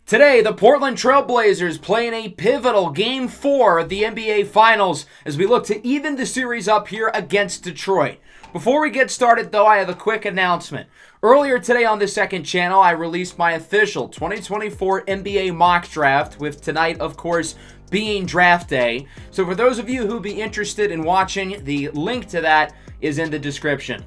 Today, the Portland Trail Blazers play in a pivotal Game 4 of the NBA Finals as we look to even the series up here against Detroit. Before we get started, though, I have a quick announcement. Earlier today on the second channel, I released my official 2024 NBA mock draft, with tonight, of course, being draft day. So for those of you who be interested in watching, the link to that is in the description.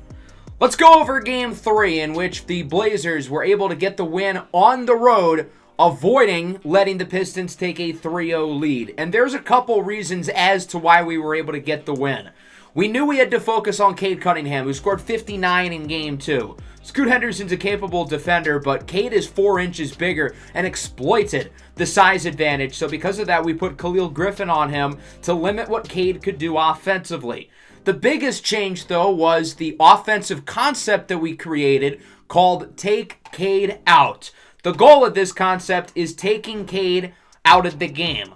Let's go over Game 3, in which the Blazers were able to get the win on the road, avoiding letting the Pistons take a 3-0 lead. And there's a couple reasons as to why we were able to get the win. We knew we had to focus on Cade Cunningham, who scored 59 in Game 2. Scoot Henderson's a capable defender, but Cade is 4 inches bigger and exploited the size advantage. So because of that, we put Khalil Griffin on him to limit what Cade could do offensively. The biggest change, though, was the offensive concept that we created called Take Cade Out. The goal of this concept is taking Cade out of the game.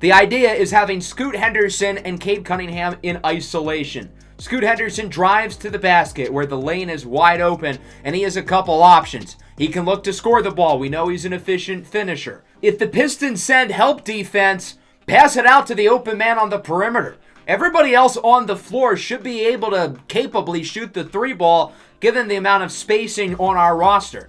The idea is having Scoot Henderson and Cade Cunningham in isolation. Scoot Henderson drives to the basket where the lane is wide open, and he has a couple options. He can look to score the ball. We know he's an efficient finisher. If the Pistons send help defense, pass it out to the open man on the perimeter. Everybody else on the floor should be able to capably shoot the 3 ball given the amount of spacing on our roster.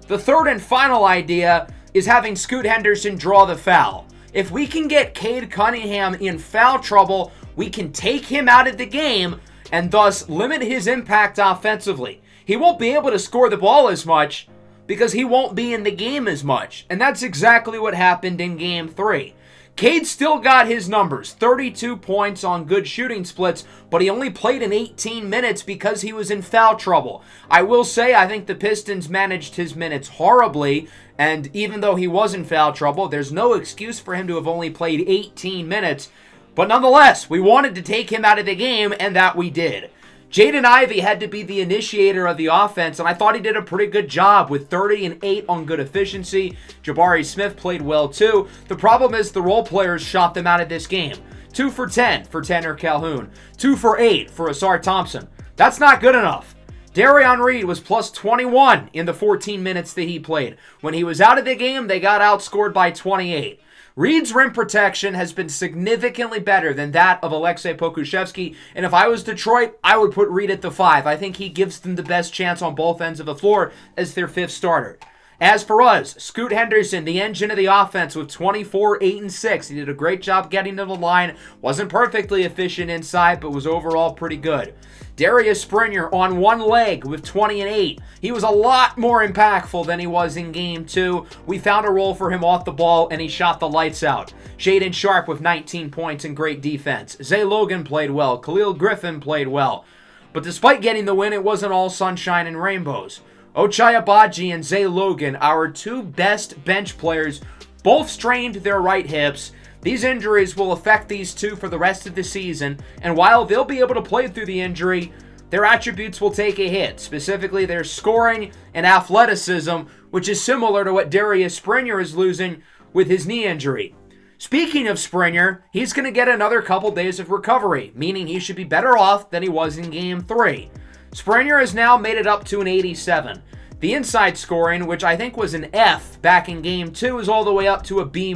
The third and final idea is having Scoot Henderson draw the foul. If we can get Cade Cunningham in foul trouble, we can take him out of the game and thus limit his impact offensively. He won't be able to score the ball as much because he won't be in the game as much. And that's exactly what happened in Game 3. Cade still got his numbers, 32 points on good shooting splits, but he only played in 18 minutes because he was in foul trouble. I will say I think the Pistons managed his minutes horribly, and even though he was in foul trouble, there's no excuse for him to have only played 18 minutes. But nonetheless, we wanted to take him out of the game, and that we did. Jaden Ivey had to be the initiator of the offense, and I thought he did a pretty good job with 30 and 8 on good efficiency. Jabari Smith played well too. The problem is the role players shot them out of this game. 2 for 10 for Tanner Calhoun. 2 for 8 for Asar Thompson. That's not good enough. Darion Reed was plus 21 in the 14 minutes that he played. When he was out of the game, they got outscored by 28. Reed's rim protection has been significantly better than that of Aleksej Pokusevski, and if I was Detroit, I would put Reed at the 5. I think he gives them the best chance on both ends of the floor as their 5th starter. As for us, Scoot Henderson, the engine of the offense with 24, 8, and 6. He did a great job getting to the line. Wasn't perfectly efficient inside, but was overall pretty good. Darius Springer on one leg with 20 and 8. He was a lot more impactful than he was in Game 2. We found a role for him off the ball, and he shot the lights out. Shaedon Sharpe with 19 points and great defense. Zay Logan played well. Khalil Griffin played well. But despite getting the win, it wasn't all sunshine and rainbows. Ochai Agbaji and Zay Logan, our 2 best bench players, both strained their right hips. These injuries will affect these 2 for the rest of the season, and while they'll be able to play through the injury, their attributes will take a hit, specifically their scoring and athleticism, which is similar to what Darius Springer is losing with his knee injury. Speaking of Springer, he's going to get another couple days of recovery, meaning he should be better off than he was in Game 3. Springer has now made it up to an 87. The inside scoring, which I think was an F back in Game 2, is all the way up to a B-.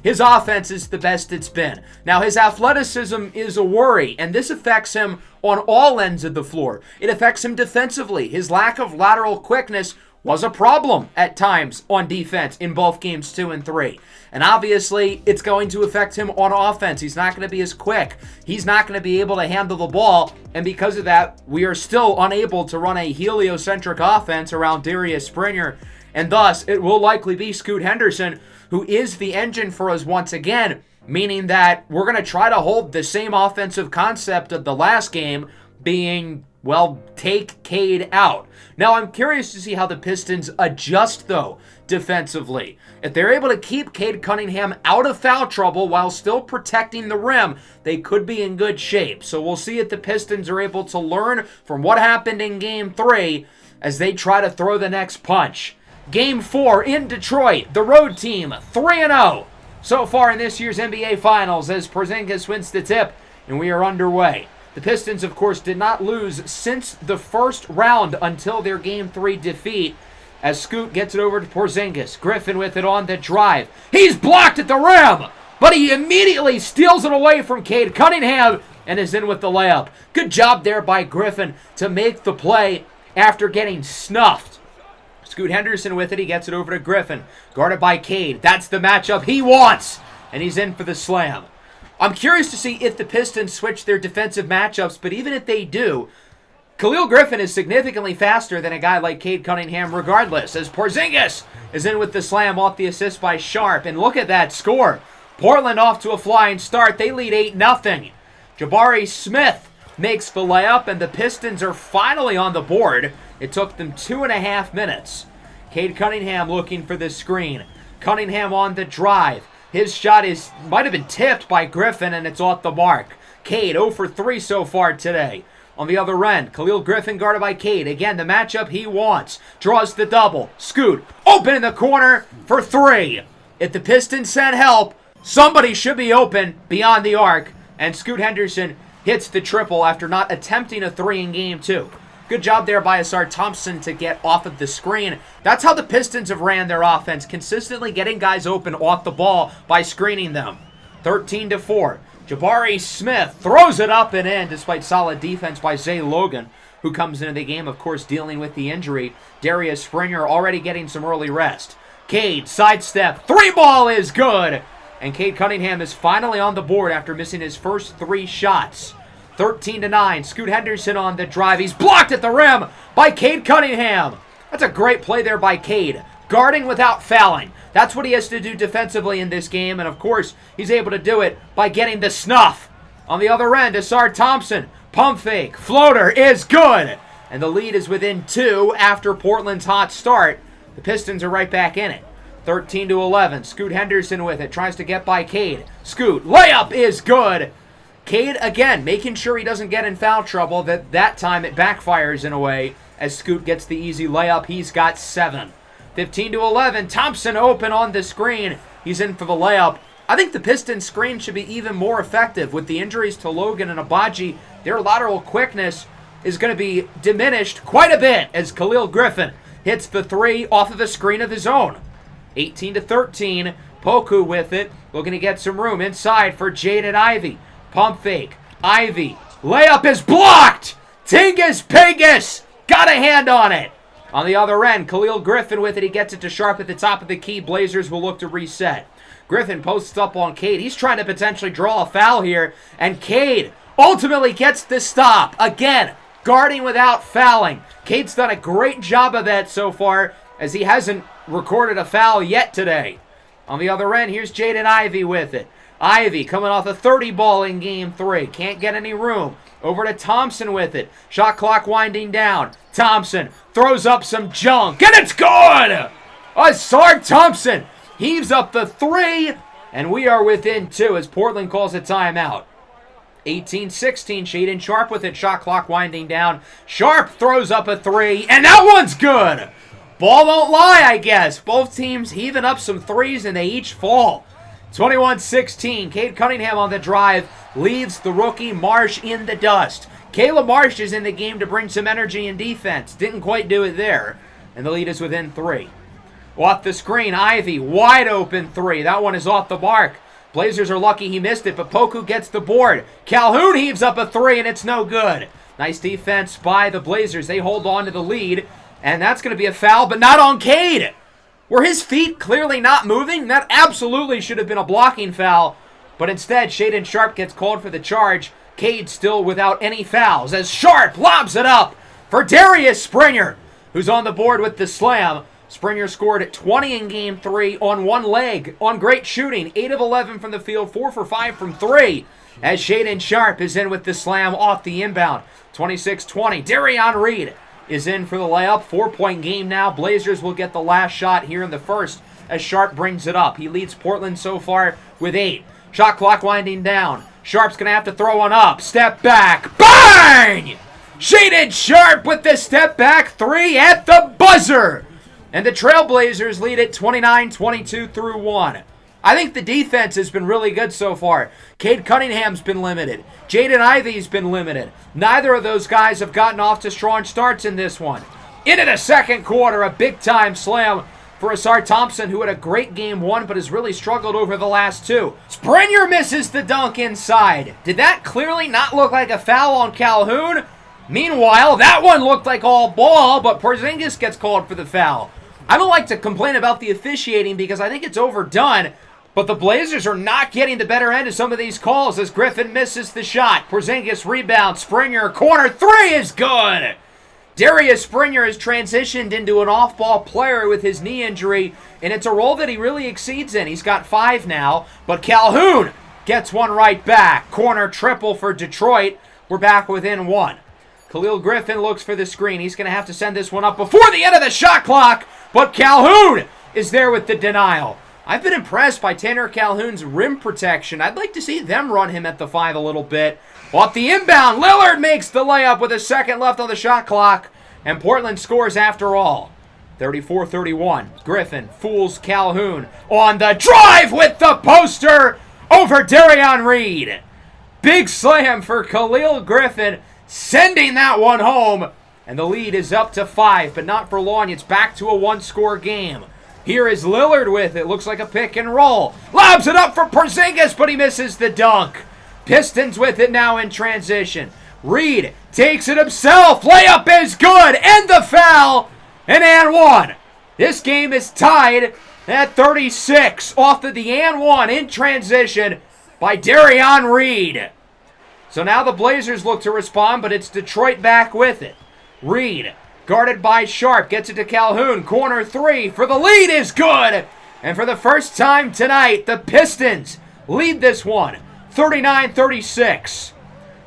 His offense is the best it's been. Now, his athleticism is a worry, and this affects him on all ends of the floor. It affects him defensively. His lack of lateral quickness was a problem at times on defense in both Games 2 and 3. And obviously, it's going to affect him on offense. He's not going to be as quick. He's not going to be able to handle the ball. And because of that, we are still unable to run a heliocentric offense around Darius Springer. And thus, it will likely be Scoot Henderson, who is the engine for us once again, meaning that we're going to try to hold the same offensive concept of the last game, being, well, take Cade out. Now, I'm curious to see how the Pistons adjust, though, defensively. If they're able to keep Cade Cunningham out of foul trouble while still protecting the rim, they could be in good shape. So we'll see if the Pistons are able to learn from what happened in Game 3 as they try to throw the next punch. Game 4 in Detroit, the road team 3-0 so far in this year's NBA Finals as Porzingis wins the tip, and we are underway. The Pistons, of course, did not lose since the first round until their Game 3 defeat. as Scoot gets it over to Porzingis. Griffin with it on the drive. He's blocked at the rim, but he immediately steals it away from Cade Cunningham and is in with the layup. Good job there by Griffin to make the play after getting snuffed. Scoot Henderson with it. He gets it over to Griffin. Guarded by Cade. That's the matchup he wants, and he's in for the slam. I'm curious to see if the Pistons switch their defensive matchups, but even if they do, Khalil Griffin is significantly faster than a guy like Cade Cunningham regardless, as Porzingis is in with the slam off the assist by Sharp. And look at that score. Portland off to a flying start. They lead 8-0. Jabari Smith makes the layup, and the Pistons are finally on the board. It took them 2.5 minutes. Cade Cunningham looking for the screen. Cunningham on the drive. His shot might have been tipped by Griffin, and it's off the mark. Cade 0 for 3 so far today. On the other end, Khalil Griffin guarded by Cade. Again, the matchup he wants. Draws the double. Scoot open in the corner for 3. If the Pistons send help, somebody should be open beyond the arc. And Scoot Henderson hits the triple after not attempting a 3 in Game 2. Good job there by Asar Thompson to get off of the screen. That's how the Pistons have ran their offense, consistently getting guys open off the ball by screening them. 13-4. Jabari Smith throws it up and in despite solid defense by Zay Logan, who comes into the game, of course, dealing with the injury. Darius Springer already getting some early rest. Cade, sidestep, 3-ball is good. And Cade Cunningham is finally on the board after missing his first 3 shots. 13-9, Scoot Henderson on the drive. He's blocked at the rim by Cade Cunningham. That's a great play there by Cade. Guarding without fouling. That's what he has to do defensively in this game, and of course, he's able to do it by getting the snuff. On the other end, Asar Thompson, pump fake, floater is good. And the lead is within 2 after Portland's hot start. The Pistons are right back in it. 13-11, Scoot Henderson with it, tries to get by Cade. Scoot, layup is good. Cade, again, making sure he doesn't get in foul trouble. That time it backfires in a way as Scoot gets the easy layup. He's got 7. 15-11, Thompson open on the screen. He's in for the layup. I think the Pistons' screen should be even more effective. With the injuries to Logan and Abaji, their lateral quickness is going to be diminished quite a bit as Khalil Griffin hits the 3 off of the screen of his own. 18-13, Poku with it, looking to get some room inside for Jaden Ivey. Pump fake, Ivey, layup is blocked! Tingus Pingus got a hand on it. On the other end, Khalil Griffin with it. He gets it to Sharp at the top of the key. Blazers will look to reset. Griffin posts up on Cade. He's trying to potentially draw a foul here. And Cade ultimately gets the stop. Again, guarding without fouling. Cade's done a great job of that so far, as he hasn't recorded a foul yet today. On the other end, here's Jaden Ivey with it. Ivey coming off a 30-ball in Game 3. Can't get any room. Over to Thompson with it. Shot clock winding down. Thompson throws up some junk, and it's good! Asar Thompson heaves up the 3, and we are within 2 as Portland calls a timeout. 18-16, Shaedon Sharp with it. Shot clock winding down. Sharp throws up a 3, and that one's good! Ball don't lie, I guess. Both teams heaving up some 3s, and they each fall. 21-16, Cade Cunningham on the drive leaves the rookie Marsh in the dust. Caleb Marsh is in the game to bring some energy and defense. Didn't quite do it there, and the lead is within 3. Off the screen, Ivey, wide open 3. That one is off the mark. Blazers are lucky he missed it, but Poku gets the board. Calhoun heaves up a 3, and it's no good. Nice defense by the Blazers. They hold on to the lead, and that's going to be a foul, but not on Cade. Were his feet clearly not moving? That absolutely should have been a blocking foul. But instead, Shaedon Sharp gets called for the charge. Cade still without any fouls as Sharp lobs it up for Darius Springer, who's on the board with the slam. Springer scored 20 in Game 3 on one leg on great shooting. 8 of 11 from the field, 4 for 5 from 3. As Shaedon Sharp is in with the slam off the inbound. 26-20, Darion Reed is in for the layup. 4-point game now. Blazers will get the last shot here in the first as Sharp brings it up. He leads Portland so far with 8. Shot clock winding down. Sharp's going to have to throw one up. Step back. Bang! Shaedon Sharp with the step back 3 at the buzzer. And the Trailblazers lead it 29-22 through 1. I think the defense has been really good so far. Cade Cunningham's been limited. Jaden Ivey's been limited. Neither of those guys have gotten off to strong starts in this one. Into the second quarter, a big-time slam for Asar Thompson, who had a great game one, but has really struggled over the last two. Springer misses the dunk inside. Did that clearly not look like a foul on Calhoun? Meanwhile, that one looked like all ball, but Porzingis gets called for the foul. I don't like to complain about the officiating because I think it's overdone, but the Blazers are not getting the better end of some of these calls as Griffin misses the shot. Porzingis rebounds. Springer, corner three is good. Darius Springer has transitioned into an off-ball player with his knee injury, and it's a role that he really exceeds in. He's got 5 now, but Calhoun gets one right back. Corner triple for Detroit. We're back within 1. Khalil Griffin looks for the screen. He's going to have to send this one up before the end of the shot clock, but Calhoun is there with the denial. I've been impressed by Tanner Calhoun's rim protection. I'd like to see them run him at the 5 a little bit. Off the inbound, Lillard makes the layup with a second left on the shot clock, and Portland scores after all. 34-31. Griffin fools Calhoun on the drive with the poster over Darian Reed. Big slam for Khalil Griffin, sending that one home, and the lead is up to 5, but not for long. It's back to a 1-score game. Here is Lillard with it. Looks like a pick and roll. Lobs it up for Porzingis, but he misses the dunk. Pistons with it now in transition. Reed takes it himself. Layup is good. And the foul. And 1. This game is tied at 36 off of the and 1 in transition by Darian Reed. So now the Blazers look to respond, but it's Detroit back with it. Reed, guarded by Sharp, gets it to Calhoun. Corner 3 for the lead is good. And for the first time tonight, the Pistons lead this one, 39-36.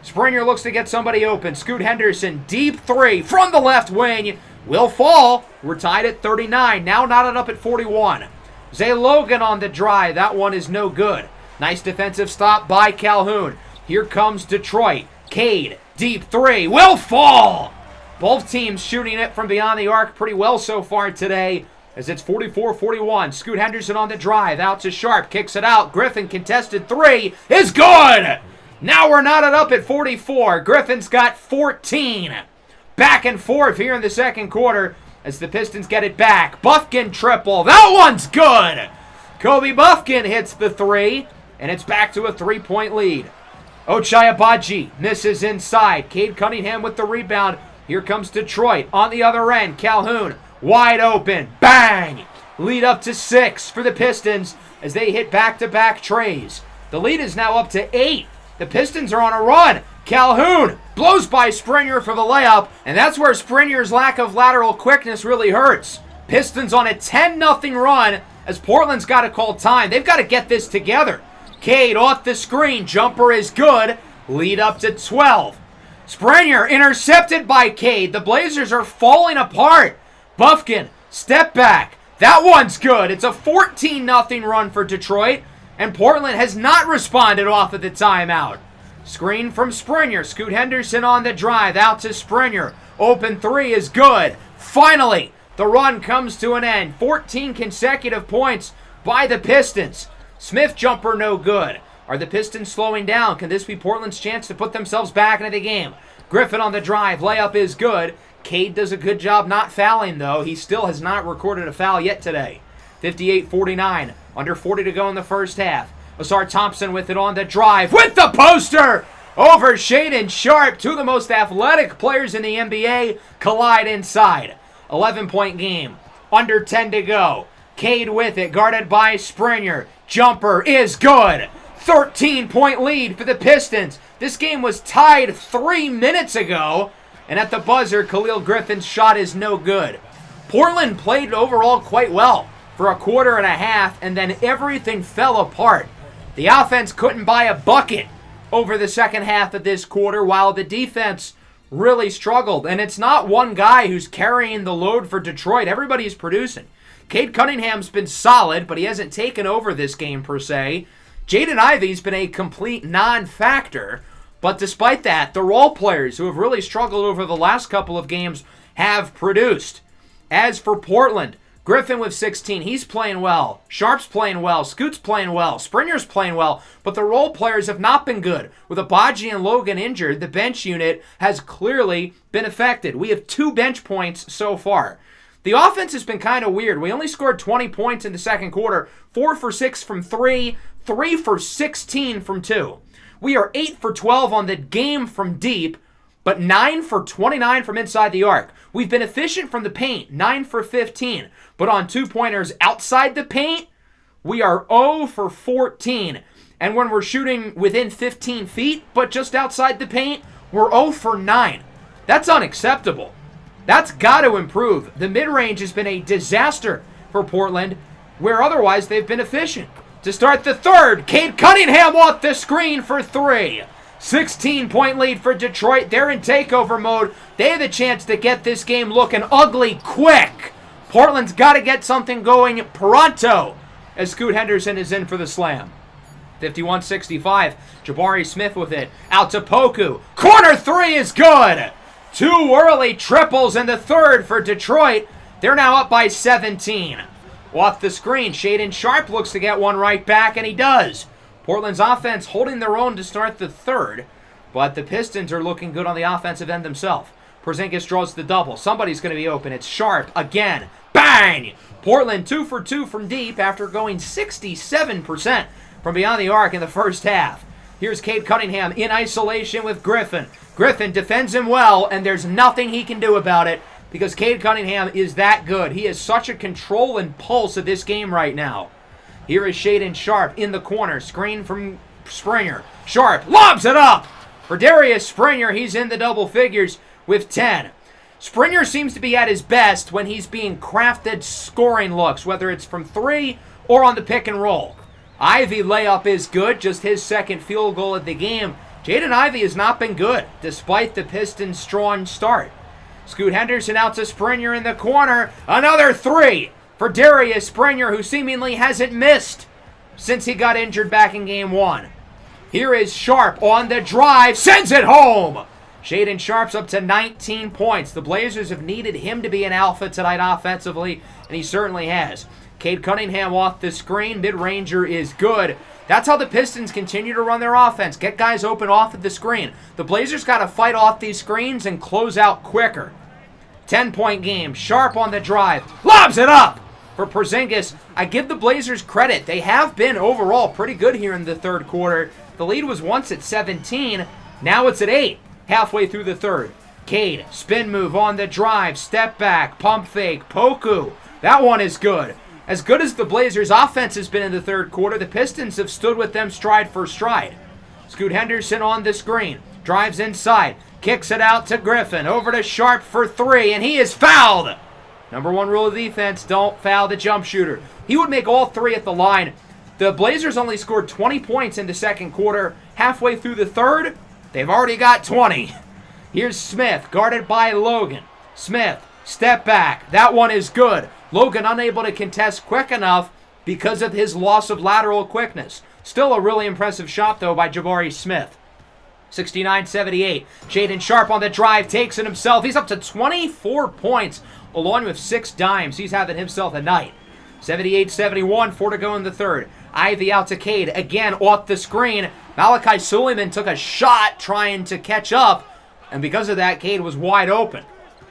Springer looks to get somebody open. Scoot Henderson, deep 3 from the left wing. Will fall. We're tied at 39. Now knotted up at 41. Zay Logan on the drive. That one is no good. Nice defensive stop by Calhoun. Here comes Detroit. Cade, deep 3. Will fall. Both teams shooting it from beyond the arc pretty well so far today, as it's 44-41. Scoot Henderson on the drive. Out to Sharp. Kicks it out. Griffin contested 3 is good. Now we're knotted up at 44. Griffin's got 14. Back and forth here in the second quarter as the Pistons get it back. Bufkin triple. That one's good. Kobe Bufkin hits the 3, and it's back to a 3-point lead. Ochai Agbaji misses inside. Cade Cunningham with the rebound. Here comes Detroit on the other end. Calhoun wide open. Bang! Lead up to 6 for the Pistons as they hit back-to-back trays. The lead is now up to 8. The Pistons are on a run. Calhoun blows by Springer for the layup, and that's where Springer's lack of lateral quickness really hurts. Pistons on a 10-0 run as Portland's got to call time. They've got to get this together. Cade off the screen. Jumper is good. Lead up to 12. Springer intercepted by Cade. The Blazers are falling apart. Bufkin, step back. That one's good. It's a 14-0 run for Detroit, and Portland has not responded off of the timeout. Screen from Springer. Scoot Henderson on the drive. Out to Springer. Open 3 is good. Finally, the run comes to an end. 14 consecutive points by the Pistons. Smith jumper no good. Are the Pistons slowing down? Can this be Portland's chance to put themselves back into the game? Griffin on the drive. Layup is good. Cade does a good job not fouling, though. He still has not recorded a foul yet today. 58-49. Under 40 to go in the first half. Asar Thompson with it on the drive. With the poster! Over Shaedon Sharp. 2 of the most athletic players in the NBA collide inside. 11-point game. Under 10 to go. Cade with it. Guarded by Springer. Jumper is good. 13-point lead for the Pistons. This game was tied 3 minutes ago. And at the buzzer, Khalil Griffin's shot is no good. Portland played overall quite well for a quarter and a half, and then everything fell apart. The offense couldn't buy a bucket over the second half of this quarter, while the defense really struggled. And it's not one guy who's carrying the load for Detroit. Everybody's producing. Cade Cunningham's been solid, but he hasn't taken over this game per se. Jaden Ivey's been a complete non-factor. But despite that, the role players who have really struggled over the last couple of games have produced. As for Portland, Griffin with 16. He's playing well. Sharp's playing well. Scoot's playing well. Springer's playing well. But the role players have not been good. With Abaji and Logan injured, the bench unit has clearly been affected. We have 2 bench points so far. The offense has been kind of weird. We only scored 20 points in the second quarter. 4 for 6 from 3. 3 for 16 from 2. We are 8 for 12 on the game from deep, but 9 for 29 from inside the arc. We've been efficient from the paint, 9 for 15. But on 2-pointers outside the paint, we are 0 for 14. And when we're shooting within 15 feet, but just outside the paint, we're 0 for 9. That's unacceptable. That's got to improve. The mid-range has been a disaster for Portland, where otherwise they've been efficient. To start the third, Cade Cunningham off the screen for 3. 16-point lead for Detroit. They're in takeover mode. They have the chance to get this game looking ugly quick. Portland's got to get something going pronto as Scoot Henderson is in for the slam. 51-65. Jabari Smith with it. Out to Poku. Corner 3 is good. 2 early triples in the third for Detroit. They're now up by 17. Off the screen, Shaedon Sharpe looks to get one right back, and he does. Portland's offense holding their own to start the third, but the Pistons are looking good on the offensive end themselves. Porzingis draws the double. Somebody's going to be open. It's Sharpe again. Bang! Portland 2 for 2 from deep after going 67% from beyond the arc in the first half. Here's Cade Cunningham in isolation with Griffin. Griffin defends him well, and there's nothing he can do about it because Cade Cunningham is that good. He has such a control and pulse of this game right now. Here is Shaedon Sharpe in the corner. Screen from Springer. Sharpe lobs it up for Darius Springer. He's in the double figures with 10. Springer seems to be at his best when he's being crafted scoring looks, whether it's from 3 or on the pick and roll. Ivey layup is good, just his second field goal of the game. Jaden Ivey has not been good, despite the Pistons' strong start. Scoot Henderson out to Springer in the corner. Another 3 for Darius Springer, who seemingly hasn't missed since he got injured back in game 1. Here is Sharpe on the drive, sends it home. Shaedon Sharpe's up to 19 points. The Blazers have needed him to be an alpha tonight offensively, and he certainly has. Cade Cunningham off the screen. Mid-ranger is good. That's how the Pistons continue to run their offense. Get guys open off of the screen. The Blazers got to fight off these screens and close out quicker. 10-point game. Sharpe on the drive. Lobs it up for Porzingis. I give the Blazers credit. They have been overall pretty good here in the third quarter. The lead was once at 17. Now it's at 8. Halfway through the third. Cade, spin move on the drive. Step back. Pump fake. Poku. That one is good. As good as the Blazers' offense has been in the third quarter, the Pistons have stood with them stride for stride. Scoot Henderson on the screen. Drives inside. Kicks it out to Griffin. Over to Sharpe for 3, and he is fouled. Number 1 rule of defense, don't foul the jump shooter. He would make all 3 at the line. The Blazers only scored 20 points in the second quarter. Halfway through the third, they've already got 20. Here's Smith, guarded by Logan. Smith, step back. That one is good. Logan unable to contest quick enough because of his loss of lateral quickness. Still a really impressive shot, though, by Jabari Smith. 69-78. Shaedon Sharpe on the drive, takes it himself. He's up to 24 points, along with 6 dimes. He's having himself a night. 78-71, 4 to go in the third. Ivey out to Cade, again off the screen. Malachi Suleiman took a shot trying to catch up, and because of that, Cade was wide open.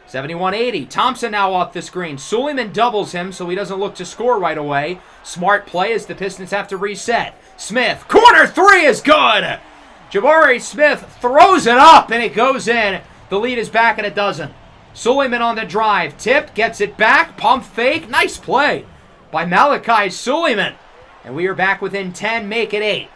71-80. Thompson now off the screen. Suleiman doubles him so he doesn't look to score right away. Smart play as the Pistons have to reset. Smith, corner 3 is good. Jabari Smith throws it up and it goes in. The lead is back at 12. Suleiman on the drive. Tip, gets it back. Pump fake. Nice play by Malachi Suleiman. And we are back within 10. Make it 8.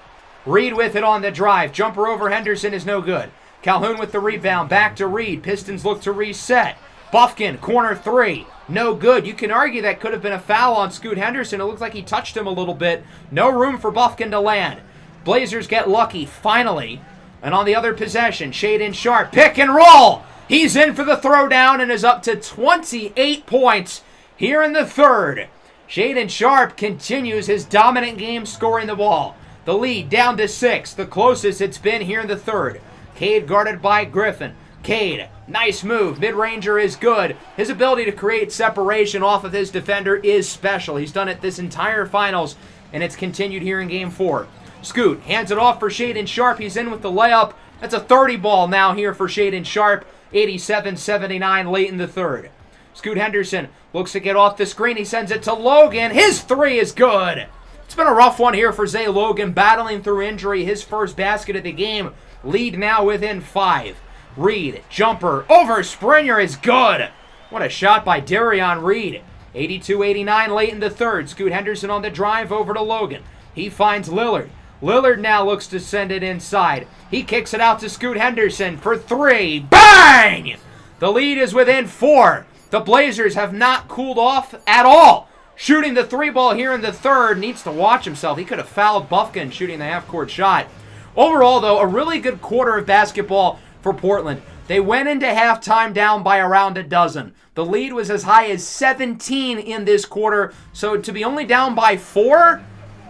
Reed with it on the drive. Jumper over Henderson is no good. Calhoun with the rebound. Back to Reed. Pistons look to reset. Bufkin, corner 3. No good. You can argue that could have been a foul on Scoot Henderson. It looks like he touched him a little bit. No room for Bufkin to land. Blazers get lucky, finally. And on the other possession, Shaedon Sharpe, pick and roll. He's in for the throwdown and is up to 28 points here in the third. Shaedon Sharpe continues his dominant game scoring the ball. The lead down to 6, the closest it's been here in the third. Cade guarded by Griffin. Cade, nice move. Mid-ranger is good. His ability to create separation off of his defender is special. He's done it this entire finals, and it's continued here in Game 4. Scoot hands it off for Shaedon Sharpe. He's in with the layup. That's a 30 ball now here for Shaedon Sharpe. 87-79 late in the third. Scoot Henderson looks to get off the screen. He sends it to Logan. His three is good. It's been a rough one here for Zay Logan, battling through injury. His first basket of the game. Lead now within 5. Reed, jumper, over Springer is good. What a shot by Darion Reed. 82-89 late in the third. Scoot Henderson on the drive over to Logan. He finds Lillard. Lillard now looks to send it inside. He kicks it out to Scoot Henderson for 3. Bang! The lead is within 4. The Blazers have not cooled off at all. Shooting the 3 ball here in the third. Needs to watch himself. He could have fouled Bufkin shooting the half-court shot. Overall, though, a really good quarter of basketball for Portland. They went into halftime down by around a dozen. The lead was as high as 17 in this quarter. So to be only down by 4,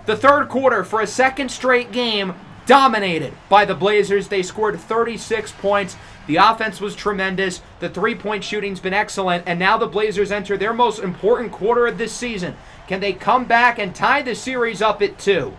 the third quarter for a second straight game dominated by the Blazers. They scored 36 points. The offense was tremendous. The three-point shooting's been excellent. And now the Blazers enter their most important quarter of this season. Can they come back and tie the series up at 2?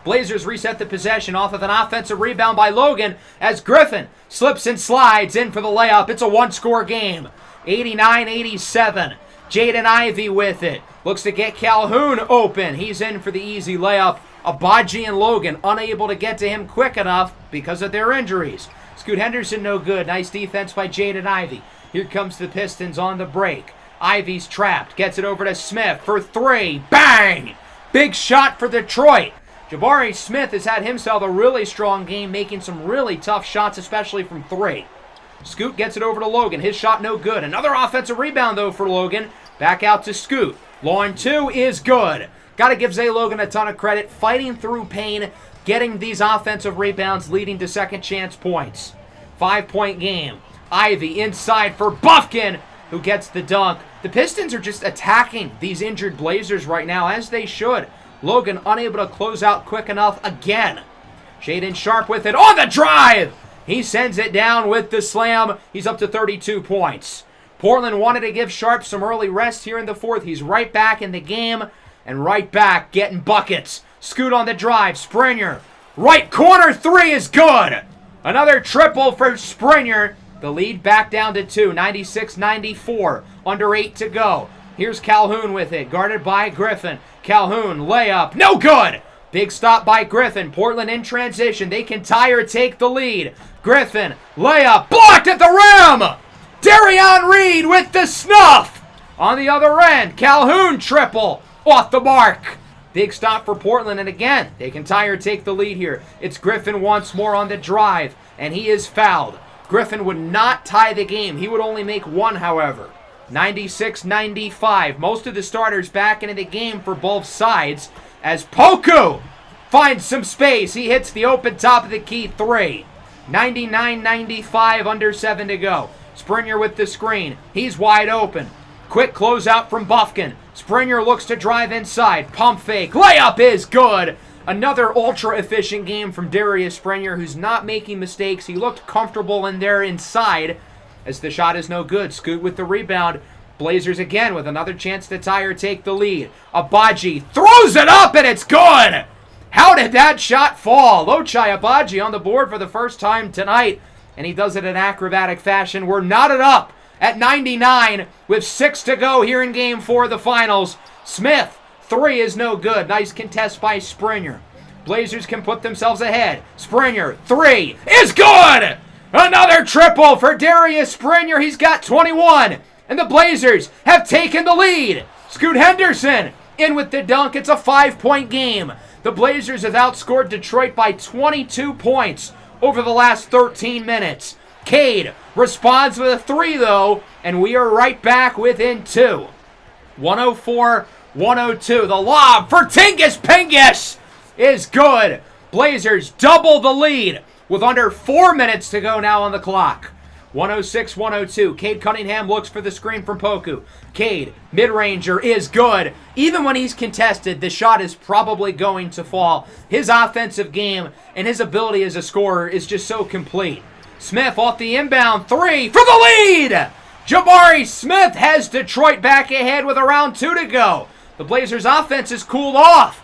Blazers reset the possession off of an offensive rebound by Logan as Griffin slips and slides in for the layup. It's a one-score game. 89-87. Jaden Ivey with it. Looks to get Calhoun open. He's in for the easy layup. Abaji and Logan unable to get to him quick enough because of their injuries. Scoot Henderson no good. Nice defense by Jaden Ivey. Here comes the Pistons on the break. Ivey's trapped. Gets it over to Smith for 3. Bang! Big shot for Detroit. Jabari Smith has had himself a really strong game, making some really tough shots, especially from 3. Scoot gets it over to Logan. His shot no good. Another offensive rebound, though, for Logan. Back out to Scoot. Line 2 is good. Got to give Zay Logan a ton of credit. Fighting through pain, getting these offensive rebounds, leading to second chance points. 5-point game. Ivey inside for Bufkin, who gets the dunk. The Pistons are just attacking these injured Blazers right now, as they should. Logan unable to close out quick enough again. Shaedon Sharpe with it on the drive. He sends it down with the slam. He's up to 32 points. Portland wanted to give Sharpe some early rest here in the fourth. He's right back in the game and right back getting buckets. Scoot on the drive. Springer. Right corner 3 is good. Another triple for Springer. The lead back down to 2. 96-94. Under 8 to go. Here's Calhoun with it. Guarded by Griffin. Calhoun, layup. No good. Big stop by Griffin. Portland in transition. They can tie or take the lead. Griffin, layup. Blocked at the rim. Darion Reed with the snuff. On the other end, Calhoun triple. Off the mark. Big stop for Portland. And again, they can tie or take the lead here. It's Griffin once more on the drive. And he is fouled. Griffin would not tie the game. He would only make 1, however. 96-95. Most of the starters back into the game for both sides as Poku finds some space. He hits the open top of the key 3. 99-95, under 7 to go. Springer with the screen. He's wide open. Quick closeout from Bufkin. Springer looks to drive inside. Pump fake. Layup is good. Another ultra-efficient game from Darius Springer, who's not making mistakes. He looked comfortable in there inside, as the shot is no good. Scoot with the rebound. Blazers again with another chance to tie or take the lead. Abaji throws it up, and it's good! How did that shot fall? Ochai Abaji on the board for the first time tonight, and he does it in acrobatic fashion. We're knotted up at 99 with 6 to go here in Game 4 of the finals. Smith, 3 is no good. Nice contest by Springer. Blazers can put themselves ahead. Springer, 3 is good! Another triple for Darius Springer. He's got 21. And the Blazers have taken the lead. Scoot Henderson in with the dunk. It's a 5-point game. The Blazers have outscored Detroit by 22 points over the last 13 minutes. Cade responds with a 3, though, and we are right back within 2. 104-102. The lob for Tingus Pingus is good. Blazers double the lead with under 4 minutes to go now on the clock. 106-102. Cade Cunningham looks for the screen from Poku. Cade, mid-ranger, is good. Even when he's contested, the shot is probably going to fall. His offensive game and his ability as a scorer is just so complete. Smith off the inbound three for the lead! Jabari Smith has Detroit back ahead with around 2 to go. The Blazers' offense is cooled off.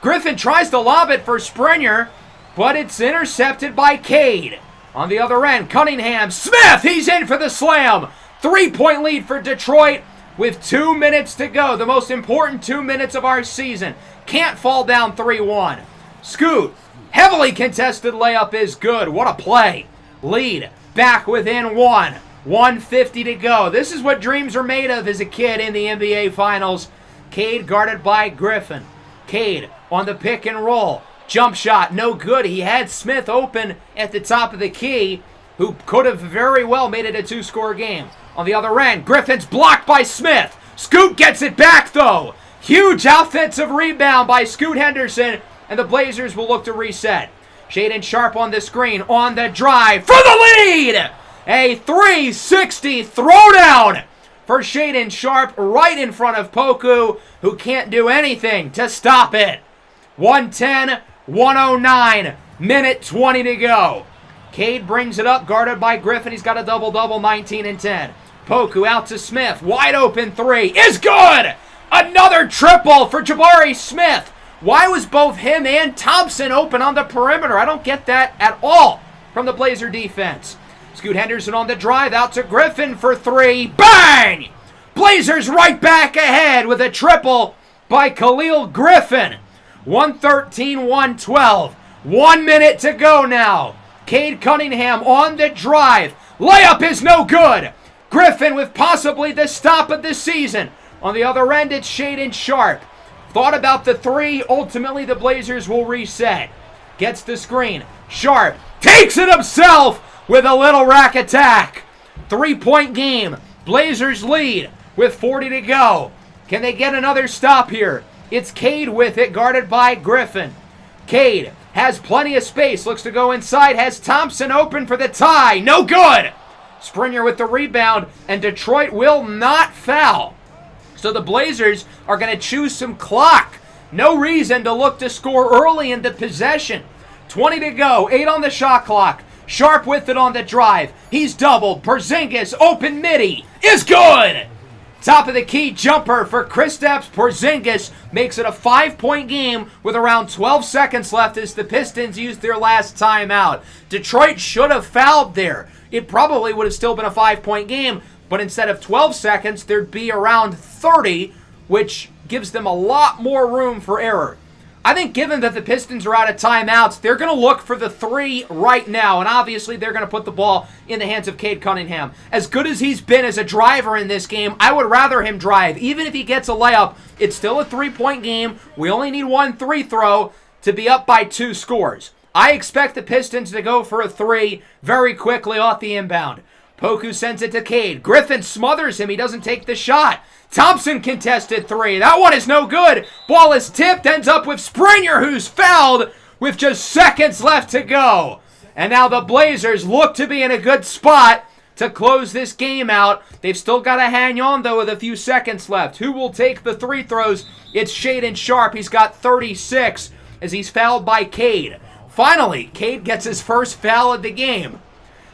Griffin tries to lob it for Springer, but it's intercepted by Cade. On the other end, Cunningham. Smith, he's in for the slam. 3-point lead for Detroit with 2 minutes to go. The most important 2 minutes of our season. Can't fall down 3-1. Scoot, heavily contested layup is good. What a play. Lead back within 1. 1:50 to go. This is what dreams are made of as a kid in the NBA Finals. Cade guarded by Griffin. Cade on the pick and roll. Jump shot, no good. He had Smith open at the top of the key, who could have very well made it a 2-score game. On the other end, Griffin's blocked by Smith. Scoot gets it back, though. Huge offensive rebound by Scoot Henderson, and the Blazers will look to reset. Shaedon Sharpe on the screen, on the drive for the lead! A 360 throwdown for Shaedon Sharpe right in front of Poku, who can't do anything to stop it. 110-109, minute 20 to go. Cade brings it up, guarded by Griffin. He's got a double-double, 19 and 10. Poku out to Smith. Wide open three is good! Another triple for Jabari Smith. Why was both him and Thompson open on the perimeter? I don't get that at all from the Blazer defense. Scoot Henderson on the drive, out to Griffin for 3. Bang! Blazers right back ahead with a triple by Khalil Griffin. 113-112. 1 minute to go now. Cade Cunningham on the drive. Layup is no good. Griffin with possibly the stop of the season. On the other end, it's Shaedon Sharpe. Thought about the 3. Ultimately, the Blazers will reset. Gets the screen. Sharpe takes it himself with a little rack attack. 3-point game. Blazers lead with 40 to go. Can they get another stop here? It's Cade with it, guarded by Griffin. Cade has plenty of space. Looks to go inside. Has Thompson open for the tie. No good. Springer with the rebound, and Detroit will not foul. So the Blazers are going to choose some clock. No reason to look to score early in the possession. 20 to go. 8 on the shot clock. Sharpe with it on the drive. He's doubled. Porzingis, open midi, is good! Top of the key jumper for Kristaps Porzingis makes it a 5-point game with around 12 seconds left as the Pistons use their last timeout. Detroit should have fouled there. It probably would have still been a 5-point game, but instead of 12 seconds, there'd be around 30, which gives them a lot more room for error. I think given that the Pistons are out of timeouts, they're going to look for the 3 right now, and obviously they're going to put the ball in the hands of Cade Cunningham. As good as he's been as a driver in this game, I would rather him drive. Even if he gets a layup, it's still a 3-point game. We only need 1 3 throw to be up by 2 scores. I expect the Pistons to go for a 3 very quickly off the inbound. Poku sends it to Cade. Griffin smothers him. He doesn't take the shot. Thompson contested 3. That one is no good. Ball is tipped. Ends up with Springer, who's fouled with just seconds left to go. And now the Blazers look to be in a good spot to close this game out. They've still got to hang on, though, with a few seconds left. Who will take the 3 throws? It's Shaedon Sharpe. He's got 36 as he's fouled by Cade. Finally, Cade gets his first foul of the game.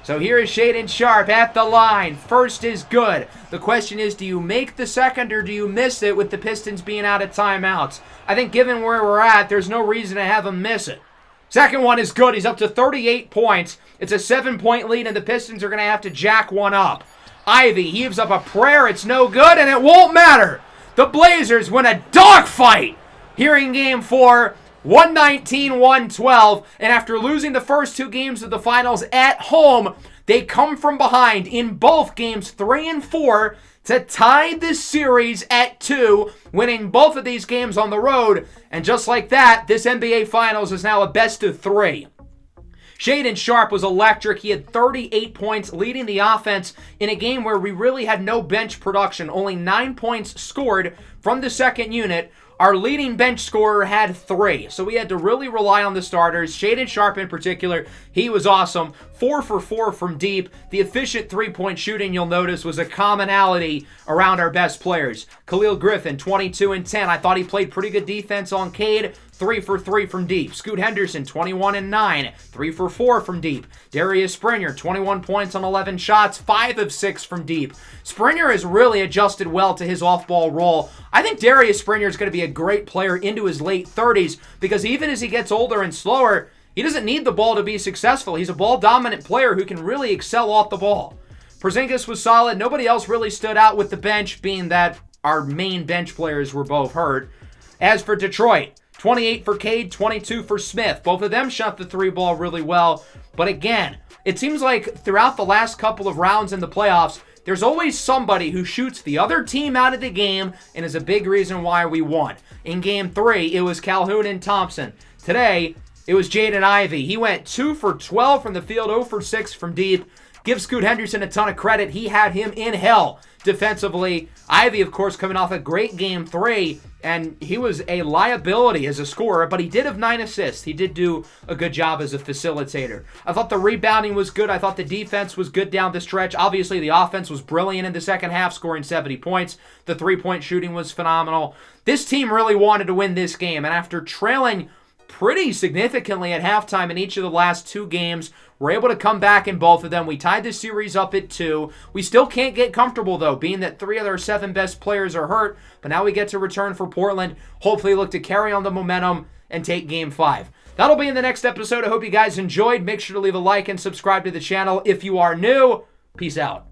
So here is Shaedon Sharpe at the line. First is good. The question is, do you make the second or do you miss it with the Pistons being out of timeouts? I think given where we're at, there's no reason to have him miss it. Second one is good. He's up to 38 points. It's a 7-point lead, and the Pistons are going to have to jack one up. Ivy heaves up a prayer. It's no good, and it won't matter. The Blazers win a dogfight here in Game 4. 119-112, and after losing the first 2 games of the finals at home, they come from behind in both games 3 and 4 to tie this series at 2, winning both of these games on the road, and just like that, this NBA Finals is now a best of 3. Shaedon Sharpe was electric. He had 38 points, leading the offense in a game where we really had no bench production, only 9 points scored from the second unit. Our leading bench scorer had 3, so we had to really rely on the starters. Shaedon Sharpe in particular, he was awesome. 4 for 4 from deep. The efficient 3-point shooting, you'll notice, was a commonality around our best players. Khalil Griffin, 22 and 10. I thought he played pretty good defense on Cade. 3 for 3 from deep. Scoot Henderson, 21 and 9, 3 for 4 from deep. Darius Springer, 21 points on 11 shots, 5 of 6 from deep. Springer has really adjusted well to his off-ball role. I think Darius Springer is going to be a great player into his late 30s because even as he gets older and slower, he doesn't need the ball to be successful. He's a ball-dominant player who can really excel off the ball. Porzingis was solid. Nobody else really stood out with the bench, being that our main bench players were both hurt. As for Detroit, 28 for Cade, 22 for Smith. Both of them shot the three ball really well. But again, it seems like throughout the last couple of rounds in the playoffs, there's always somebody who shoots the other team out of the game and is a big reason why we won. In Game 3, it was Calhoun and Thompson. Today, it was Jaden Ivey. He went 2 for 12 from the field, 0 for 6 from deep. Give Scoot Henderson a ton of credit. He had him in hell defensively. Ivey, of course, coming off a great Game 3, and he was a liability as a scorer, but he did have 9 assists. He did do a good job as a facilitator. I thought the rebounding was good. I thought the defense was good down the stretch. Obviously, the offense was brilliant in the second half, scoring 70 points. The three-point shooting was phenomenal. This team really wanted to win this game, and after trailing pretty significantly at halftime in each of the last 2 games, we're able to come back in both of them. We tied the series up at 2. We still can't get comfortable, though, being that 3 of our 7 best players are hurt. But now we get to return for Portland. Hopefully look to carry on the momentum and take Game 5. That'll be in the next episode. I hope you guys enjoyed. Make sure to leave a like and subscribe to the channel if you are new. Peace out.